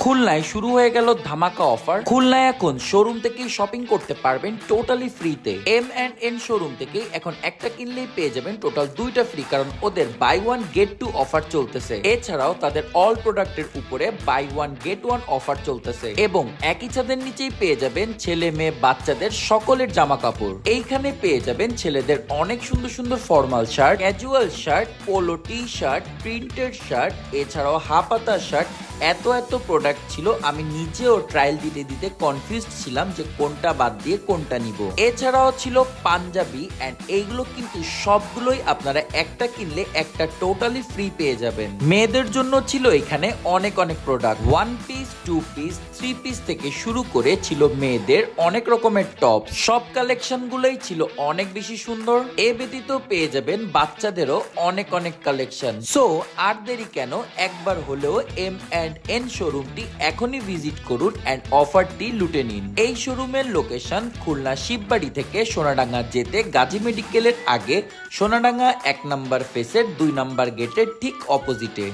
খুলনায় শুরু হয়ে গেল ধামাকা অফার। খুলনায় এখন শোরুম থেকেই শপিং করতে পারবেন টোটালি ফ্রিতে। M&N শোরুম থেকে এখন একটা কিনলেই পেয়ে যাবেন টোটাল দুইটা ফ্রি, কারণ ওদের buy one get two offer চলতেছে। এছাড়াও তাদের অল প্রোডাক্টের উপরে buy one get one offer চলতেছে এবং একই ছাদের নিচেই পেয়ে যাবেন ছেলে মেয়ে বাচ্চাদের সকলের জামা কাপড়। এইখানে পেয়ে যাবেন ছেলেদের অনেক সুন্দর সুন্দর formal shirt, casual shirt, polo T shirt, printed shirt, এছাড়াও হাফাতা শার্ট। এত এত প্রোডাক্ট ছিল, আমি নিজেও ট্রায়াল দিতে দিতে কনফিউজড ছিলাম যে কোনটা বাদ দিয়ে কোনটা নিব। এছাড়াও ছিল পাঞ্জাবি, এন্ড এইগুলো কিন্তু সবগুলোই আপনারা একটা কিনলে একটা টোটালি ফ্রি পেয়ে যাবেন। মেয়েদের জন্য ছিল এখানে অনেক অনেক product, one piece, two piece, three piece থেকে শুরু করে ছিল মেয়েদের অনেক রকমের টপ। সব কালেকশন গুলোই ছিল অনেক বেশি সুন্দর। এ ব্যতীত পেয়ে যাবেন বাচ্চাদেরও অনেক অনেক কালেকশন। সো আর দেরি কেন, একবার হলেও M&N শোরুমটি এখনই ভিজিট করুন এন্ড অফারটি লুটে নিন। এই শোরুমের লোকেশন খুলনা শিববাড়ি থেকে সোনাডাঙ্গা যেতে গাজী মেডিকেলের আগে, সোনাডাঙ্গা 1 নাম্বার ফেসের 2 নাম্বার গেটের ঠিক অপোজিটে।